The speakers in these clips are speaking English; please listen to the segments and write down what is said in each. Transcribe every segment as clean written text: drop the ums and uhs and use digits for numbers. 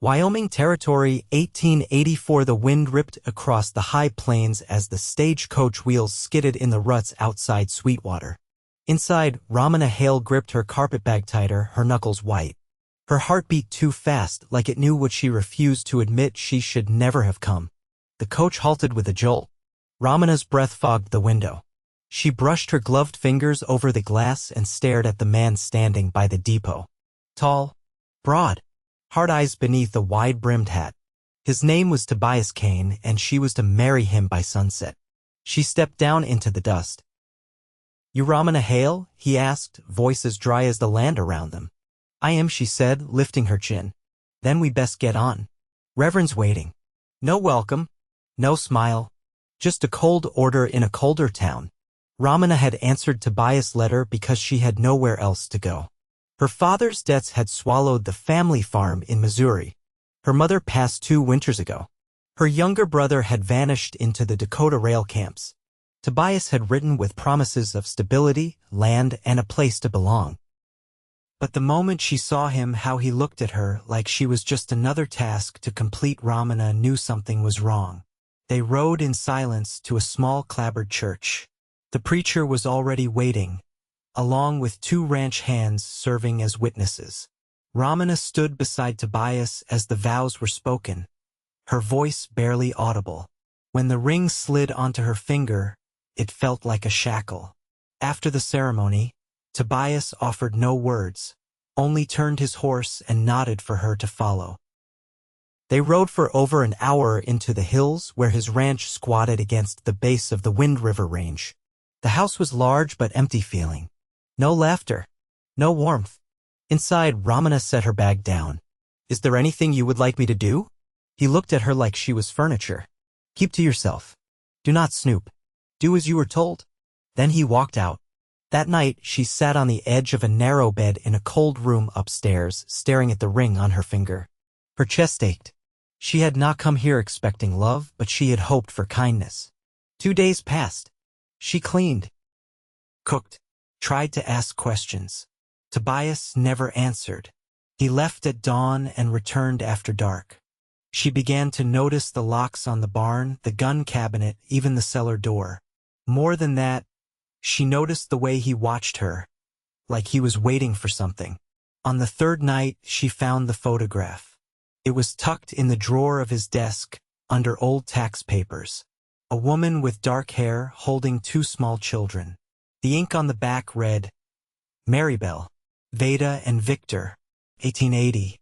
Wyoming Territory, 1884. The wind ripped across the high plains as the stagecoach wheels skidded in the ruts outside Sweetwater. Inside, Romena Hale gripped her carpetbag tighter, her knuckles white. Her heart beat too fast, like it knew what she refused to admit she should never have come. The coach halted with a jolt. Romena's breath fogged the window. She brushed her gloved fingers over the glass and stared at the man standing by the depot. Tall, broad, hard eyes beneath a wide-brimmed hat. His name was Tobias Cain, and she was to marry him by sunset. She stepped down into the dust. "You Romena Hale?" he asked, voice as dry as the land around them. "I am," she said, lifting her chin. "Then we best get on. Reverend's waiting." No welcome, no smile, just a cold order in a colder town. Romena had answered Tobias' letter because she had nowhere else to go. Her father's debts had swallowed the family farm in Missouri. Her mother passed 2 winters ago. Her younger brother had vanished into the Dakota rail camps. Tobias had written with promises of stability, land, and a place to belong. But the moment she saw him, how he looked at her like she was just another task to complete, Romena knew something was wrong. They rode in silence to a small clapboard church. The preacher was already waiting, along with 2 ranch hands serving as witnesses. Romena stood beside Tobias as the vows were spoken, her voice barely audible. When the ring slid onto her finger, it felt like a shackle. After the ceremony, Tobias offered no words, only turned his horse and nodded for her to follow. They rode for over an hour into the hills where his ranch squatted against the base of the Wind River Range. The house was large but empty feeling. No laughter, no warmth. Inside, Romena set her bag down. "Is there anything you would like me to do?" He looked at her like she was furniture. "Keep to yourself. Do not snoop. Do as you were told." Then he walked out. That night, she sat on the edge of a narrow bed in a cold room upstairs, staring at the ring on her finger. Her chest ached. She had not come here expecting love, but she had hoped for kindness. 2 days passed. She cleaned, cooked, tried to ask questions. Tobias never answered. He left at dawn and returned after dark. She began to notice the locks on the barn, the gun cabinet, even the cellar door. More than that, she noticed the way he watched her, like he was waiting for something. On the 3rd night, she found the photograph. It was tucked in the drawer of his desk, under old tax papers. A woman with dark hair holding 2 small children. The ink on the back read, Maribel, Veda and Victor, 1880.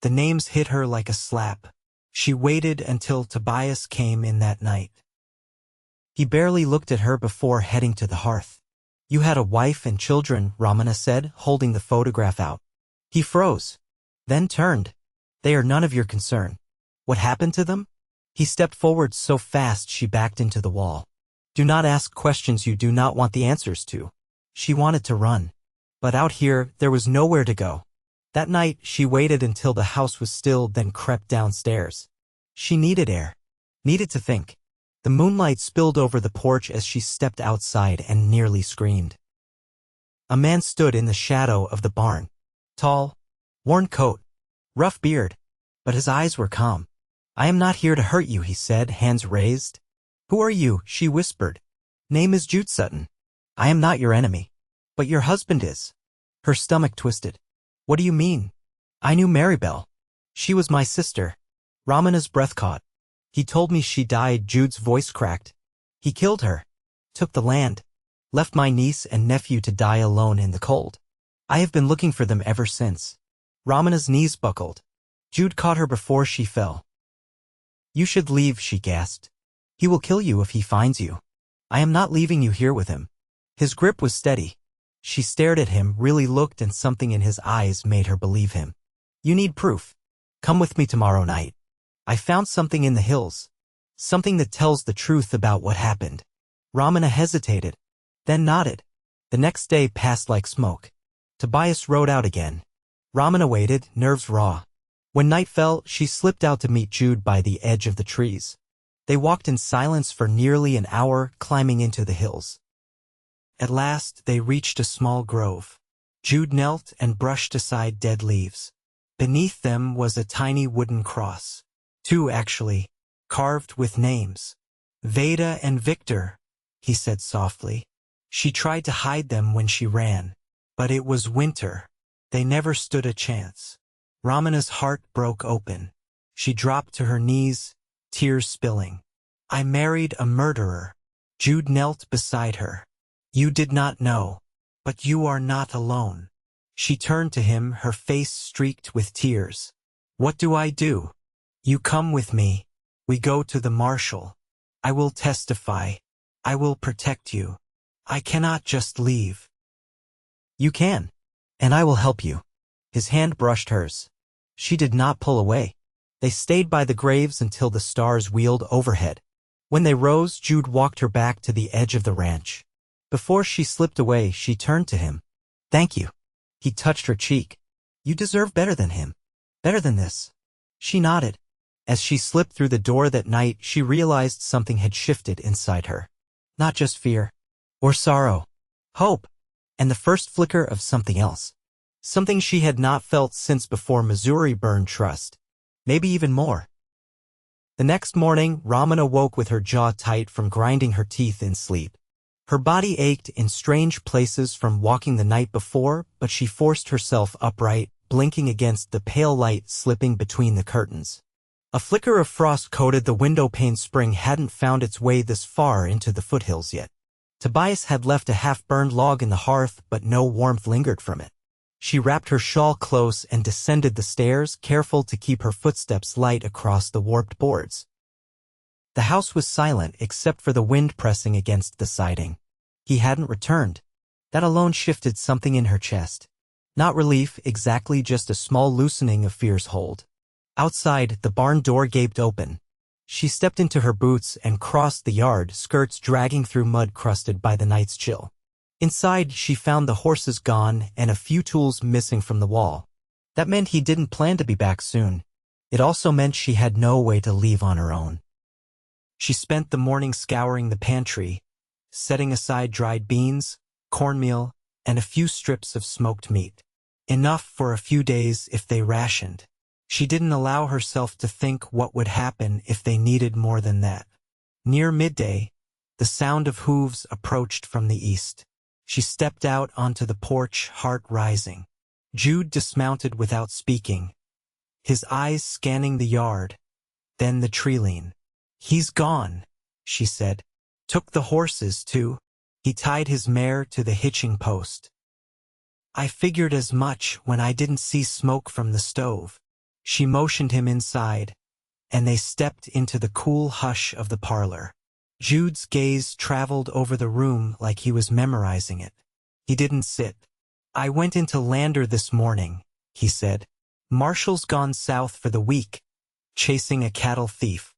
The names hit her like a slap. She waited until Tobias came in that night. He barely looked at her before heading to the hearth. "You had a wife and children," Romena said, holding the photograph out. He froze, then turned. "They are none of your concern. What happened to them?" He stepped forward so fast she backed into the wall. "Do not ask questions you do not want the answers to." She wanted to run. But out here, there was nowhere to go. That night, she waited until the house was still, then crept downstairs. She needed air. Needed to think. The moonlight spilled over the porch as she stepped outside and nearly screamed. A man stood in the shadow of the barn. Tall, worn coat, rough beard, but his eyes were calm. "I am not here to hurt you," he said, hands raised. "Who are you?" she whispered. "Name is Jude Sutton. I am not your enemy. But your husband is." Her stomach twisted. "What do you mean?" "I knew Maribel. She was my sister." Romena's breath caught. "He told me she died." Jude's voice cracked. "He killed her. Took the land. Left my niece and nephew to die alone in the cold. I have been looking for them ever since." Romena's knees buckled. Jude caught her before she fell. "You should leave," she gasped. "He will kill you if he finds you." "I am not leaving you here with him." His grip was steady. She stared at him, really looked, and something in his eyes made her believe him. "You need proof. Come with me tomorrow night. I found something in the hills. Something that tells the truth about what happened." Romena hesitated, then nodded. The next day passed like smoke. Tobias rode out again. Romena waited, nerves raw. When night fell, she slipped out to meet Jude by the edge of the trees. They walked in silence for nearly an hour, climbing into the hills. At last, they reached a small grove. Jude knelt and brushed aside dead leaves. Beneath them was a tiny wooden cross. Two, actually, carved with names. Veda and Victor, he said softly. She tried to hide them when she ran. But it was winter. They never stood a chance. Romena's heart broke open. She dropped to her knees, tears spilling. I married a murderer. Jude knelt beside her. You did not know. But you are not alone. She turned to him, her face streaked with tears. What do I do? You come with me. We go to the marshal. I will testify. I will protect you. I cannot just leave. You can. And I will help you. His hand brushed hers. She did not pull away. They stayed by the graves until the stars wheeled overhead. When they rose, Jude walked her back to the edge of the ranch. Before she slipped away, she turned to him. Thank you. He touched her cheek. You deserve better than him. Better than this. She nodded. As she slipped through the door that night, she realized something had shifted inside her. Not just fear. Or sorrow. Hope. And the first flicker of something else. Something she had not felt since before Missouri burned trust. Maybe even more. The next morning, Romena woke with her jaw tight from grinding her teeth in sleep. Her body ached in strange places from walking the night before, but she forced herself upright, blinking against the pale light slipping between the curtains. A flicker of frost coated the window pane. Spring hadn't found its way this far into the foothills yet. Tobias had left a half-burned log in the hearth, but no warmth lingered from it. She wrapped her shawl close and descended the stairs, careful to keep her footsteps light across the warped boards. The house was silent except for the wind pressing against the siding. He hadn't returned. That alone shifted something in her chest. Not relief exactly, just a small loosening of fear's hold. Outside, the barn door gaped open. She stepped into her boots and crossed the yard, skirts dragging through mud crusted by the night's chill. Inside, she found the horses gone and a few tools missing from the wall. That meant he didn't plan to be back soon. It also meant she had no way to leave on her own. She spent the morning scouring the pantry, setting aside dried beans, cornmeal, and a few strips of smoked meat. Enough for a few days if they rationed. She didn't allow herself to think what would happen if they needed more than that. Near midday, the sound of hooves approached from the east. She stepped out onto the porch, heart rising. Jude dismounted without speaking, his eyes scanning the yard, then the treeline. He's gone, she said. Took the horses, too. He tied his mare to the hitching post. I figured as much when I didn't see smoke from the stove. She motioned him inside, and they stepped into the cool hush of the parlor. Jude's gaze traveled over the room like he was memorizing it. He didn't sit. I went into Lander this morning, he said. Marshall's gone south for the week, chasing a cattle thief.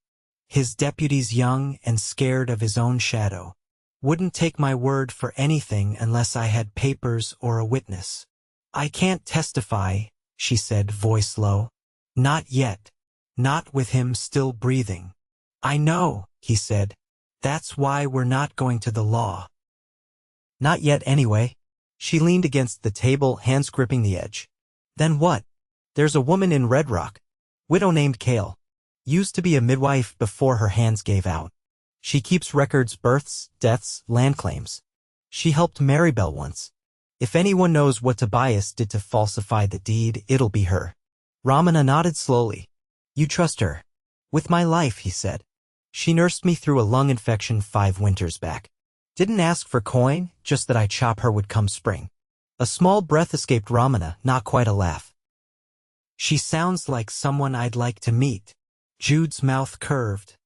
His deputy's young and scared of his own shadow. Wouldn't take my word for anything unless I had papers or a witness. I can't testify, she said, voice low. Not yet. Not with him still breathing. I know, he said. That's why we're not going to the law. Not yet anyway. She leaned against the table, hands gripping the edge. Then what? There's a woman in Red Rock. Widow named Hale. Used to be a midwife before her hands gave out. She keeps records, births, deaths, land claims. She helped Maribel once. If anyone knows what Tobias did to falsify the deed, it'll be her. Romena nodded slowly. You trust her? With my life, he said. She nursed me through a lung infection 5 winters back. Didn't ask for coin, just that I chop her would come spring. A small breath escaped Romena, not quite a laugh. She sounds like someone I'd like to meet. Jude's mouth curved.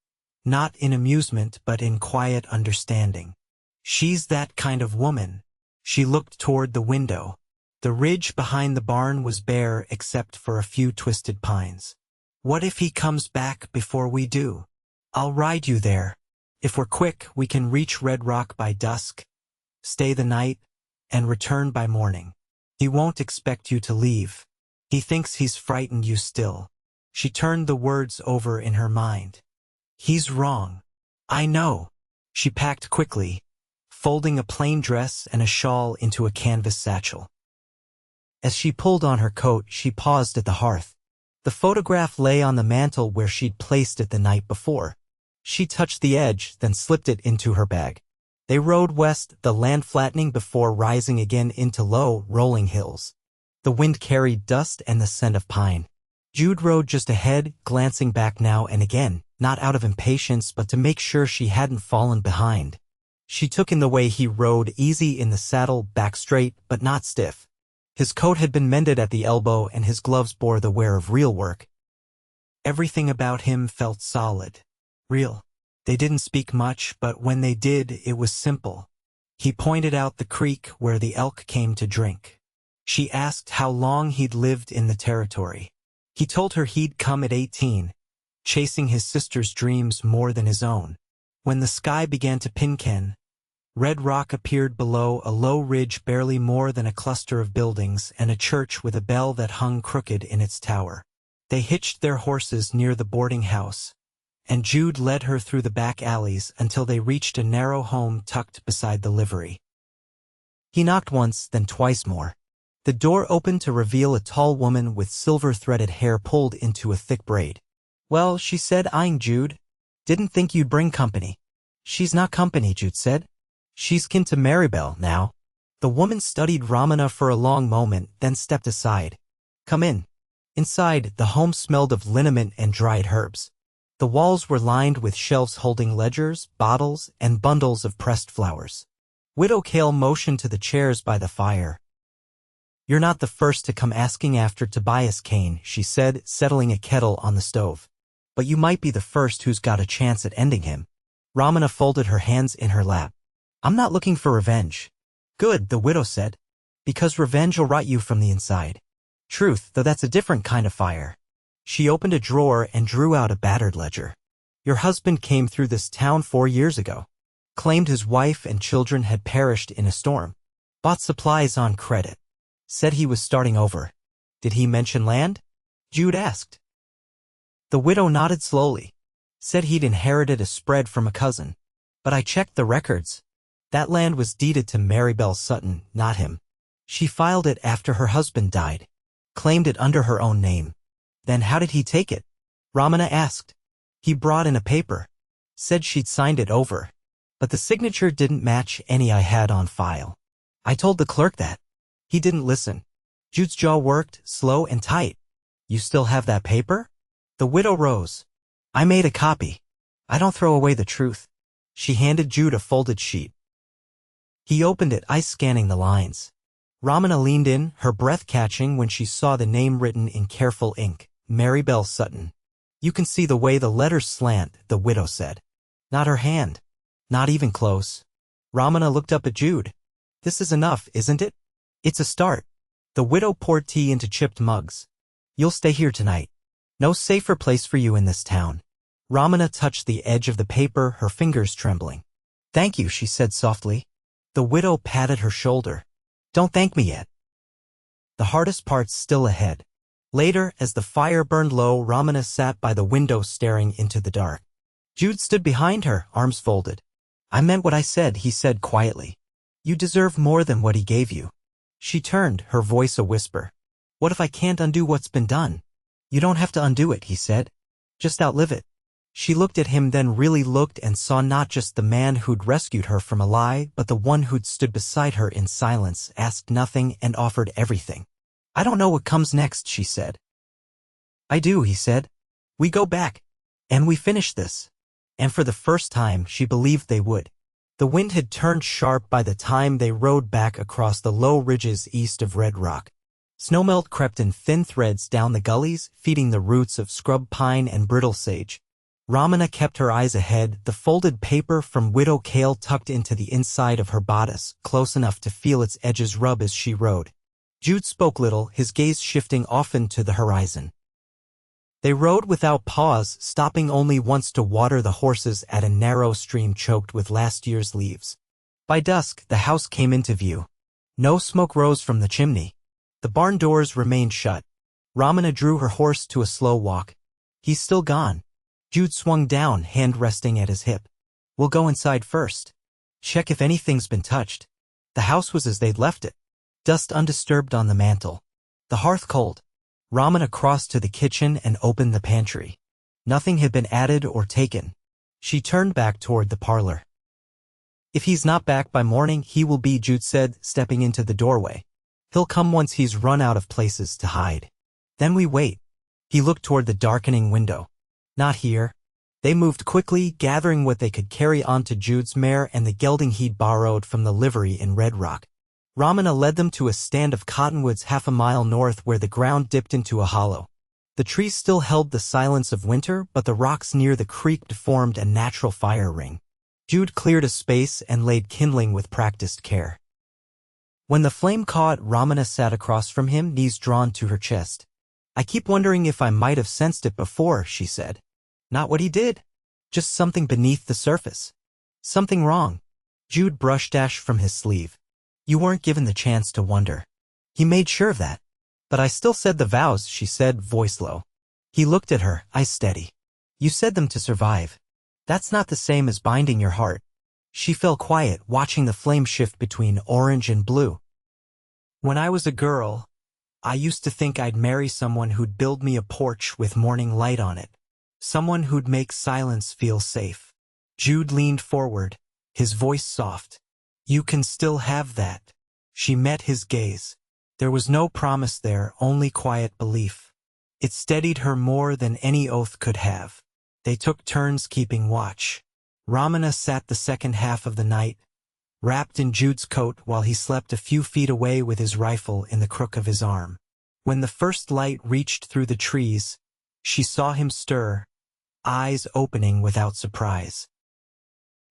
Not in amusement, but in quiet understanding. She's that kind of woman. She looked toward the window. The ridge behind the barn was bare except for a few twisted pines. What if he comes back before we do? I'll ride you there. If we're quick, we can reach Red Rock by dusk, stay the night, and return by morning. He won't expect you to leave. He thinks he's frightened you still. She turned the words over in her mind. He's wrong. I know. She packed quickly, folding a plain dress and a shawl into a canvas satchel. As she pulled on her coat, she paused at the hearth. The photograph lay on the mantel where she'd placed it the night before. She touched the edge, then slipped it into her bag. They rode west, the land flattening before rising again into low, rolling hills. The wind carried dust and the scent of pine. Jude rode just ahead, glancing back now and again, not out of impatience but to make sure she hadn't fallen behind. She took in the way he rode, easy in the saddle, back straight but not stiff. His coat had been mended at the elbow and his gloves bore the wear of real work. Everything about him felt solid, real. They didn't speak much, but when they did, it was simple. He pointed out the creek where the elk came to drink. She asked how long he'd lived in the territory. He told her he'd come at 18, chasing his sister's dreams more than his own. When the sky began to pinken, red rock appeared below, a low ridge barely more than a cluster of buildings and a church with a bell that hung crooked in its tower. They hitched their horses near the boarding house, and Jude led her through the back alleys until they reached a narrow home tucked beside the livery. He knocked once, then twice more. The door opened to reveal a tall woman with silver-threaded hair pulled into a thick braid. "Well," she said, eyeing Jude. "Didn't think you'd bring company." "She's not company," Jude said. "She's kin to Maribel now." The woman studied Romena for a long moment, then stepped aside. "Come in." Inside, the home smelled of liniment and dried herbs. The walls were lined with shelves holding ledgers, bottles, and bundles of pressed flowers. Widow Hale motioned to the chairs by the fire. "You're not the first to come asking after Tobias Cain," she said, settling a kettle on the stove. "But you might be the first who's got a chance at ending him." Romena folded her hands in her lap. "I'm not looking for revenge." "Good," the widow said, "because revenge will rot you from the inside. Truth, though that's a different kind of fire." She opened a drawer and drew out a battered ledger. "Your husband came through this town 4 years ago. Claimed his wife and children had perished in a storm. Bought supplies on credit. Said he was starting over." "Did he mention land?" Jude asked. The widow nodded slowly. "Said he'd inherited a spread from a cousin. But I checked the records. That land was deeded to Jude Sutton, not him. She filed it after her husband died. Claimed it under her own name." "Then how did he take it?" Romena asked. "He brought in a paper. Said she'd signed it over. But the signature didn't match any I had on file. I told the clerk that. He didn't listen." Jude's jaw worked, slow and tight. "You still have that paper?" The widow rose. "I made a copy. I don't throw away the truth." She handed Jude a folded sheet. He opened it, eyes scanning the lines. Romena leaned in, her breath catching when she saw the name written in careful ink, Jude Sutton. "You can see the way the letters slant," the widow said. "Not her hand. Not even close." Romena looked up at Jude. "This is enough, isn't it?" "It's a start." The widow poured tea into chipped mugs. "You'll stay here tonight. No safer place for you in this town." Romena touched the edge of the paper, her fingers trembling. "Thank you," she said softly. The widow patted her shoulder. "Don't thank me yet. The hardest part's still ahead." Later, as the fire burned low, Romena sat by the window staring into the dark. Jude stood behind her, arms folded. "I meant what I said," he said quietly. "You deserve more than what he gave you." She turned, her voice a whisper. "What if I can't undo what's been done?" "You don't have to undo it," he said. "Just outlive it." She looked at him, then really looked and saw not just the man who'd rescued her from a lie, but the one who'd stood beside her in silence, asked nothing, and offered everything. "I don't know what comes next," she said. "I do," he said. "We go back. And we finish this." And for the first time, she believed they would. The wind had turned sharp by the time they rode back across the low ridges east of Red Rock. Snowmelt crept in thin threads down the gullies, feeding the roots of scrub pine and brittle sage. Romena kept her eyes ahead, the folded paper from Widow Hale tucked into the inside of her bodice, close enough to feel its edges rub as she rode. Jude spoke little, his gaze shifting often to the horizon. They rode without pause, stopping only once to water the horses at a narrow stream choked with last year's leaves. By dusk, the house came into view. No smoke rose from the chimney. The barn doors remained shut. Romena drew her horse to a slow walk. "He's still gone." Jude swung down, hand resting at his hip. "We'll go inside first. Check if anything's been touched." The house was as they'd left it. Dust undisturbed on the mantel. The hearth cold. Romena crossed to the kitchen and opened the pantry. Nothing had been added or taken. She turned back toward the parlor. If he's not back by morning, he will be, Jude said, stepping into the doorway. He'll come once he's run out of places to hide. Then we wait. He looked toward the darkening window. Not here. They moved quickly, gathering what they could carry onto Jude's mare and the gelding he'd borrowed from the livery in Red Rock. Romena led them to a stand of cottonwoods half a mile north where the ground dipped into a hollow. The trees still held the silence of winter, but the rocks near the creek formed a natural fire ring. Jude cleared a space and laid kindling with practiced care. When the flame caught, Romena sat across from him, knees drawn to her chest. I keep wondering if I might have sensed it before, she said. Not what he did. Just something beneath the surface. Something wrong. Jude brushed ash from his sleeve. You weren't given the chance to wonder. He made sure of that. But I still said the vows, she said, voice low. He looked at her, eyes steady. You said them to survive. That's not the same as binding your heart. She fell quiet, watching the flame shift between orange and blue. When I was a girl, I used to think I'd marry someone who'd build me a porch with morning light on it. Someone who'd make silence feel safe. Jude leaned forward, his voice soft. You can still have that. She met his gaze. There was no promise there, only quiet belief. It steadied her more than any oath could have. They took turns keeping watch. Romena sat the second half of the night, wrapped in Jude's coat while he slept a few feet away with his rifle in the crook of his arm. When the first light reached through the trees, she saw him stir, eyes opening without surprise.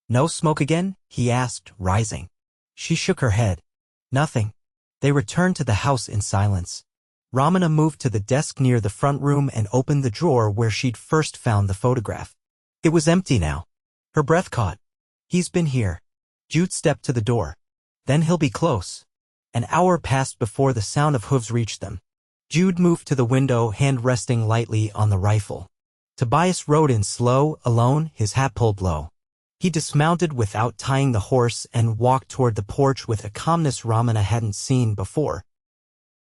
No smoke again? He asked, rising. She shook her head. Nothing. They returned to the house in silence. Romena moved to the desk near the front room and opened the drawer where she'd first found the photograph. It was empty now. Her breath caught. He's been here. Jude stepped to the door. Then he'll be close. An hour passed before the sound of hooves reached them. Jude moved to the window, hand resting lightly on the rifle. Tobias rode in slow, alone, his hat pulled low. He dismounted without tying the horse and walked toward the porch with a calmness Romena hadn't seen before.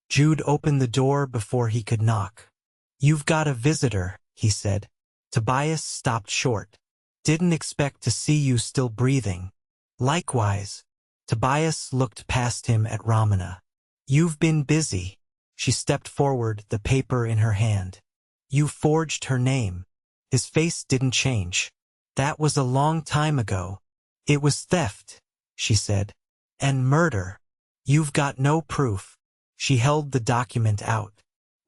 Jude opened the door before he could knock. You've got a visitor, he said. Tobias stopped short. Didn't expect to see you still breathing. Likewise. Tobias looked past him at Romena. You've been busy. She stepped forward, the paper in her hand. You forged her name. His face didn't change. That was a long time ago. It was theft, she said. And murder. You've got no proof. She held the document out.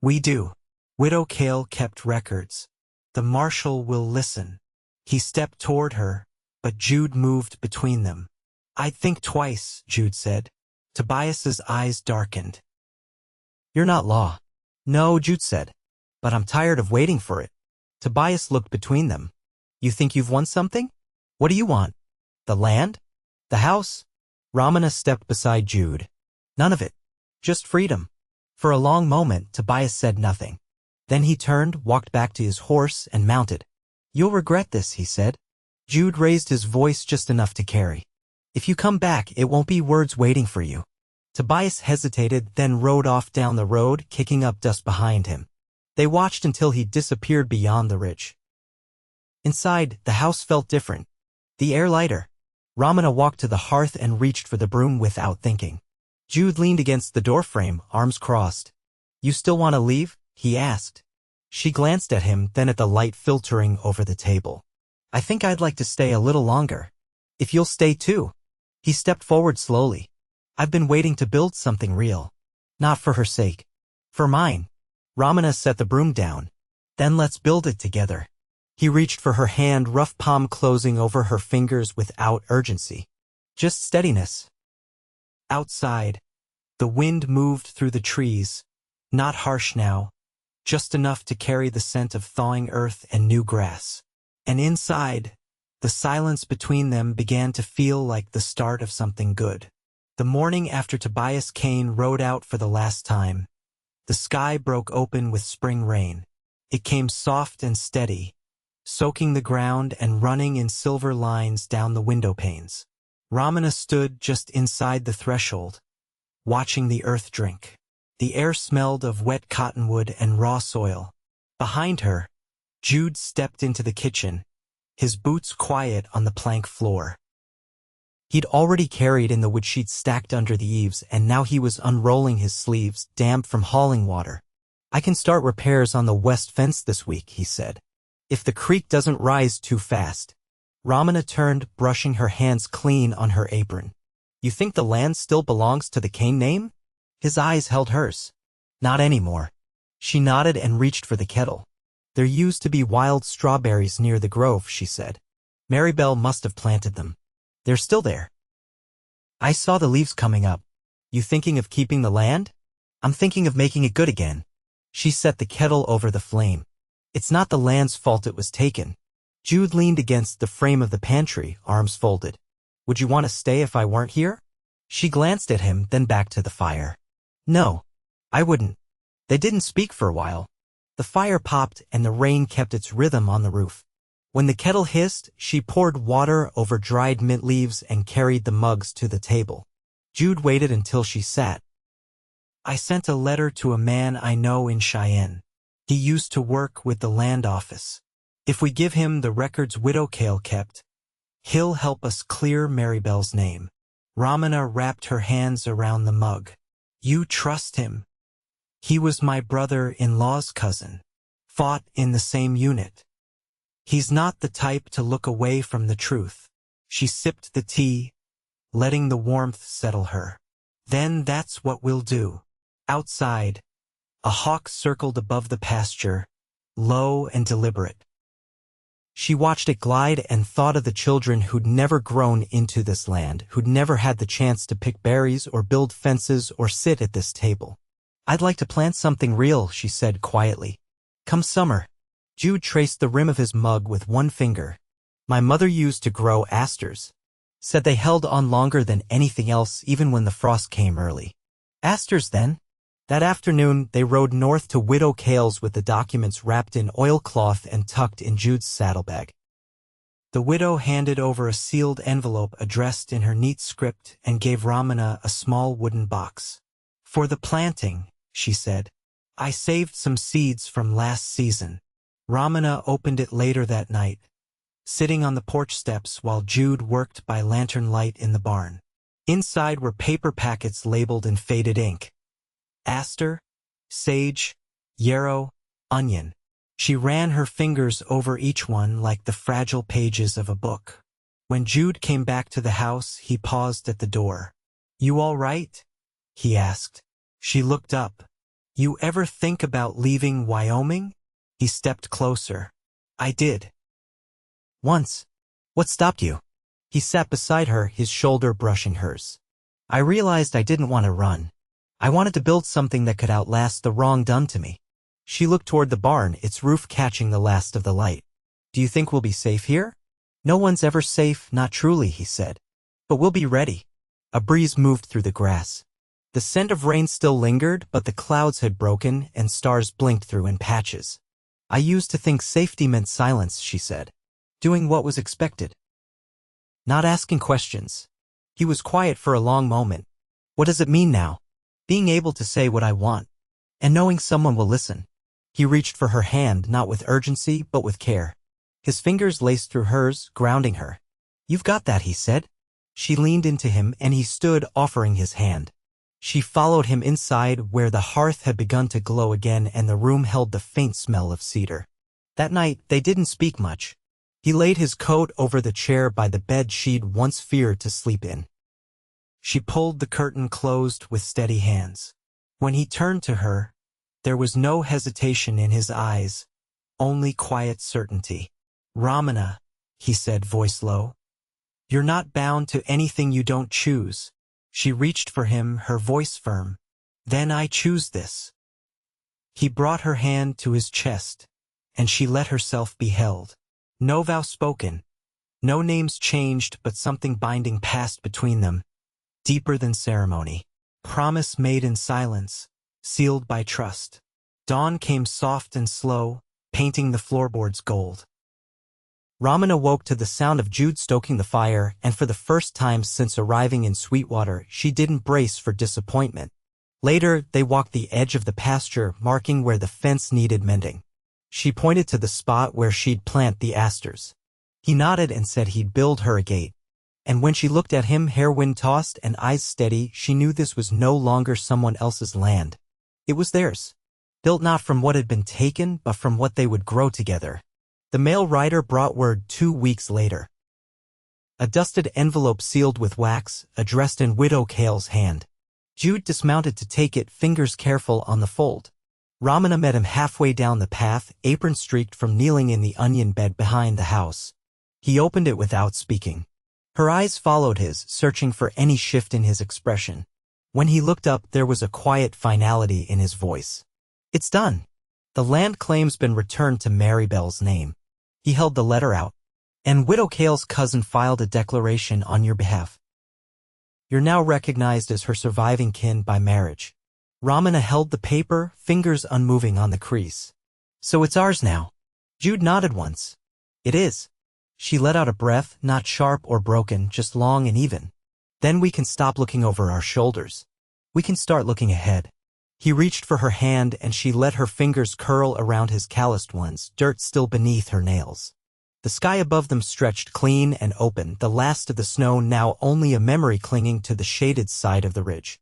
We do. Widow Hale kept records. The marshal will listen. He stepped toward her, but Jude moved between them. I'd think twice, Jude said. Tobias's eyes darkened. You're not law. No, Jude said. But I'm tired of waiting for it. Tobias looked between them. You think you've won something? What do you want? The land? The house? Romena stepped beside Jude. None of it. Just freedom. For a long moment, Tobias said nothing. Then he turned, walked back to his horse, and mounted. You'll regret this, he said. Jude raised his voice just enough to carry. If you come back, it won't be words waiting for you. Tobias hesitated, then rode off down the road, kicking up dust behind him. They watched until he disappeared beyond the ridge. Inside, the house felt different. The air lighter. Romena walked to the hearth and reached for the broom without thinking. Jude leaned against the doorframe, arms crossed. You still want to leave? He asked. She glanced at him, then at the light filtering over the table. I think I'd like to stay a little longer. If you'll stay too. He stepped forward slowly. I've been waiting to build something real. Not for her sake. For mine. Romena set the broom down. Then let's build it together. He reached for her hand, rough palm closing over her fingers without urgency. Just steadiness. Outside, the wind moved through the trees, not harsh now, just enough to carry the scent of thawing earth and new grass. And inside, the silence between them began to feel like the start of something good. The morning after Tobias Cain rode out for the last time, the sky broke open with spring rain. It came soft and steady, soaking the ground and running in silver lines down the window panes. Romena stood just inside the threshold, watching the earth drink. The air smelled of wet cottonwood and raw soil. Behind her, Jude stepped into the kitchen, his boots quiet on the plank floor. He'd already carried in the wood sheets stacked under the eaves, and now he was unrolling his sleeves, damp from hauling water. "I can start repairs on the west fence this week," he said, "if the creek doesn't rise too fast." Romena turned, brushing her hands clean on her apron. "You think the land still belongs to the Cain name?" His eyes held hers. "Not anymore." She nodded and reached for the kettle. "There used to be wild strawberries near the grove," she said. "Maribel must have planted them. They're still there. I saw the leaves coming up. You thinking of keeping the land?" "I'm thinking of making it good again." She set the kettle over the flame. "It's not the land's fault it was taken." Jude leaned against the frame of the pantry, arms folded. "Would you want to stay if I weren't here?" She glanced at him, then back to the fire. "No, I wouldn't." They didn't speak for a while. The fire popped and the rain kept its rhythm on the roof. When the kettle hissed, she poured water over dried mint leaves and carried the mugs to the table. Jude waited until she sat. "I sent a letter to a man I know in Cheyenne. He used to work with the land office. If we give him the records Widow Hale kept, he'll help us clear Maribel's name." Romena wrapped her hands around the mug. "You trust him? He was my brother-in-law's cousin. Fought in the same unit. He's not the type to look away from the truth." She sipped the tea, letting the warmth settle her. "Then that's what we'll do." Outside, a hawk circled above the pasture, low and deliberate. She watched it glide and thought of the children who'd never grown into this land, who'd never had the chance to pick berries or build fences or sit at this table. "I'd like to plant something real," she said quietly. "Come summer." Jude traced the rim of his mug with one finger. "My mother used to grow asters. Said they held on longer than anything else even when the frost came early." "Asters, then?" That afternoon, they rode north to Widow Hale's with the documents wrapped in oilcloth and tucked in Jude's saddlebag. The widow handed over a sealed envelope addressed in her neat script and gave Romena a small wooden box. "For the planting," she said. "I saved some seeds from last season." Romena opened it later that night, sitting on the porch steps while Jude worked by lantern light in the barn. Inside were paper packets labeled in faded ink. Aster, sage, yarrow, onion. She ran her fingers over each one like the fragile pages of a book. When Jude came back to the house, he paused at the door. "You all right?" he asked. She looked up. "You ever think about leaving Wyoming?" He stepped closer. "I did. Once." "What stopped you?" He sat beside her, his shoulder brushing hers. "I realized I didn't want to run. I wanted to build something that could outlast the wrong done to me." She looked toward the barn, its roof catching the last of the light. "Do you think we'll be safe here?" "No one's ever safe, not truly," he said. "But we'll be ready." A breeze moved through the grass. The scent of rain still lingered, but the clouds had broken and stars blinked through in patches. "I used to think safety meant silence," she said. "Doing what was expected. Not asking questions." He was quiet for a long moment. "What does it mean now? Being able to say what I want, and knowing someone will listen." He reached for her hand, not with urgency, but with care. His fingers laced through hers, grounding her. "You've got that," he said. She leaned into him, and he stood, offering his hand. She followed him inside, where the hearth had begun to glow again and the room held the faint smell of cedar. That night, they didn't speak much. He laid his coat over the chair by the bed she'd once feared to sleep in. She pulled the curtain closed with steady hands. When he turned to her, there was no hesitation in his eyes, only quiet certainty. "Romena," he said, voice low, "you're not bound to anything you don't choose." She reached for him, her voice firm. "Then I choose this." He brought her hand to his chest, and she let herself be held. No vow spoken, no names changed, but something binding passed between them, deeper than ceremony. Promise made in silence, sealed by trust. Dawn came soft and slow, painting the floorboards gold. Romena woke to the sound of Jude stoking the fire, and for the first time since arriving in Sweetwater, she didn't brace for disappointment. Later, they walked the edge of the pasture, marking where the fence needed mending. She pointed to the spot where she'd plant the asters. He nodded and said he'd build her a gate. And when she looked at him, hair wind-tossed and eyes steady, she knew this was no longer someone else's land. It was theirs. Built not from what had been taken, but from what they would grow together. The mail rider brought word 2 weeks later. A dusted envelope sealed with wax, addressed in Widow Hale's hand. Jude dismounted to take it, fingers careful on the fold. Romena met him halfway down the path, apron streaked from kneeling in the onion bed behind the house. He opened it without speaking. Her eyes followed his, searching for any shift in his expression. When he looked up, there was a quiet finality in his voice. It's done. The land claim's been returned to Maribel's name. He held the letter out. And Widow Hale's cousin filed a declaration on your behalf. You're now recognized as her surviving kin by marriage. Romena held the paper, fingers unmoving on the crease. So it's ours now. Jude nodded once. It is. She let out a breath, not sharp or broken, just long and even. Then we can stop looking over our shoulders. We can start looking ahead. He reached for her hand and she let her fingers curl around his calloused ones, dirt still beneath her nails. The sky above them stretched clean and open, the last of the snow now only a memory clinging to the shaded side of the ridge.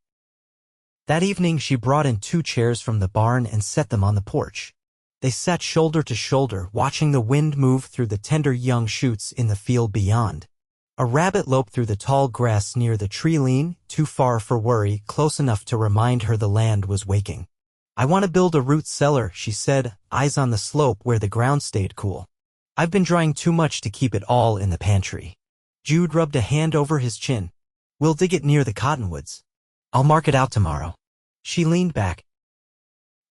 That evening she brought in 2 chairs from the barn and set them on the porch. They sat shoulder to shoulder, watching the wind move through the tender young shoots in the field beyond. A rabbit loped through the tall grass near the tree lean, too far for worry, close enough to remind her the land was waking. I want to build a root cellar, she said, eyes on the slope where the ground stayed cool. I've been drying too much to keep it all in the pantry. Jude rubbed a hand over his chin. We'll dig it near the cottonwoods. I'll mark it out tomorrow. She leaned back.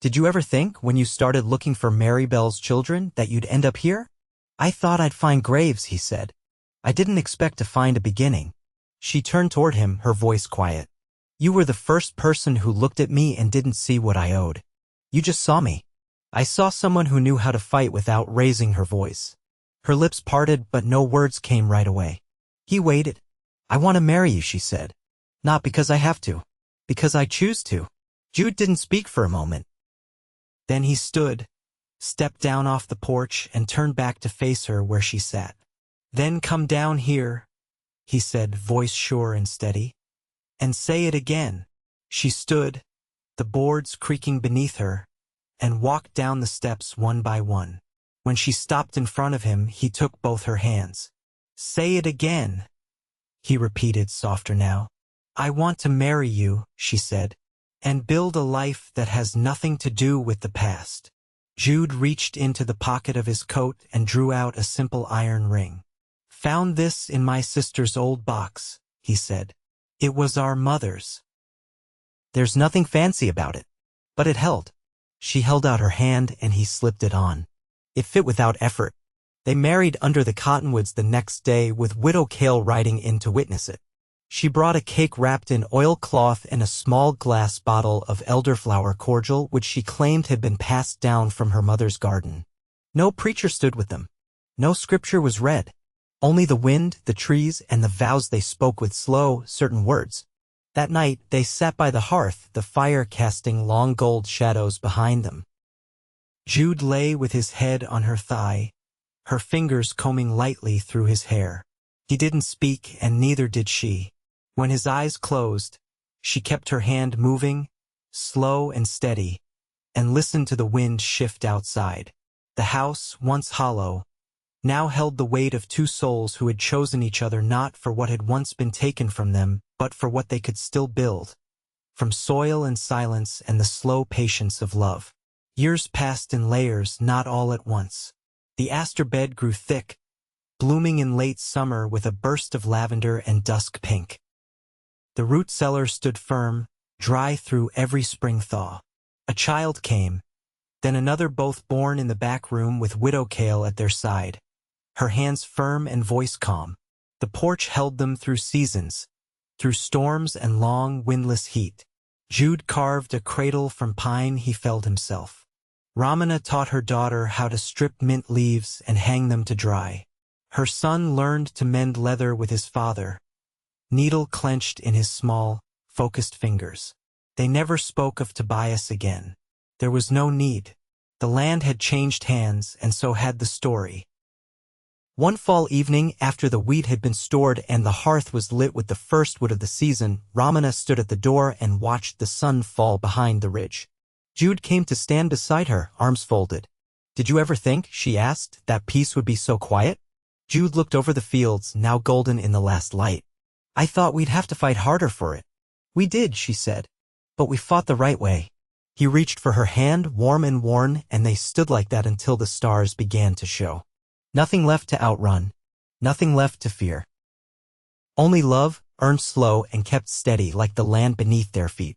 Did you ever think, when you started looking for Maribel's children, that you'd end up here? I thought I'd find graves, he said. I didn't expect to find a beginning. She turned toward him, her voice quiet. You were the first person who looked at me and didn't see what I owed. You just saw me. I saw someone who knew how to fight without raising her voice. Her lips parted, but no words came right away. He waited. I want to marry you, she said. Not because I have to. Because I choose to. Jude didn't speak for a moment. Then he stood, stepped down off the porch, and turned back to face her where she sat. Then come down here, he said, voice sure and steady. And say it again. She stood, the boards creaking beneath her, and walked down the steps one by one. When she stopped in front of him, he took both her hands. Say it again, he repeated, softer now. I want to marry you, she said, and build a life that has nothing to do with the past. Jude reached into the pocket of his coat and drew out a simple iron ring. Found this in my sister's old box, he said. It was our mother's. There's nothing fancy about it, but it held. She held out her hand and he slipped it on. It fit without effort. They married under the cottonwoods the next day, with Widow Hale riding in to witness it. She brought a cake wrapped in oilcloth and a small glass bottle of elderflower cordial which she claimed had been passed down from her mother's garden. No preacher stood with them. No scripture was read. Only the wind, the trees, and the vows they spoke with slow, certain words. That night, they sat by the hearth, the fire casting long gold shadows behind them. Jude lay with his head on her thigh, her fingers combing lightly through his hair. He didn't speak, and neither did she. When his eyes closed, she kept her hand moving, slow and steady, and listened to the wind shift outside. The house, once hollow, now held the weight of 2 souls who had chosen each other not for what had once been taken from them, but for what they could still build. From soil and silence and the slow patience of love. Years passed in layers, not all at once. The aster bed grew thick, blooming in late summer with a burst of lavender and dusk pink. The root cellar stood firm, dry through every spring thaw. A child came, then another, both born in the back room with Widow Hale at their side. Her hands firm and voice calm. The porch held them through seasons, through storms and long, windless heat. Jude carved a cradle from pine he felled himself. Romena taught her daughter how to strip mint leaves and hang them to dry. Her son learned to mend leather with his father, needle clenched in his small, focused fingers. They never spoke of Tobias again. There was no need. The land had changed hands, and so had the story. One fall evening, after the wheat had been stored and the hearth was lit with the first wood of the season, Romena stood at the door and watched the sun fall behind the ridge. Jude came to stand beside her, arms folded. "Did you ever think," she asked, "that peace would be so quiet?" Jude looked over the fields, now golden in the last light. "I thought we'd have to fight harder for it." "We did," she said. "But we fought the right way." He reached for her hand, warm and worn, and they stood like that until the stars began to show. Nothing left to outrun. Nothing left to fear. Only love, earned slow and kept steady like the land beneath their feet.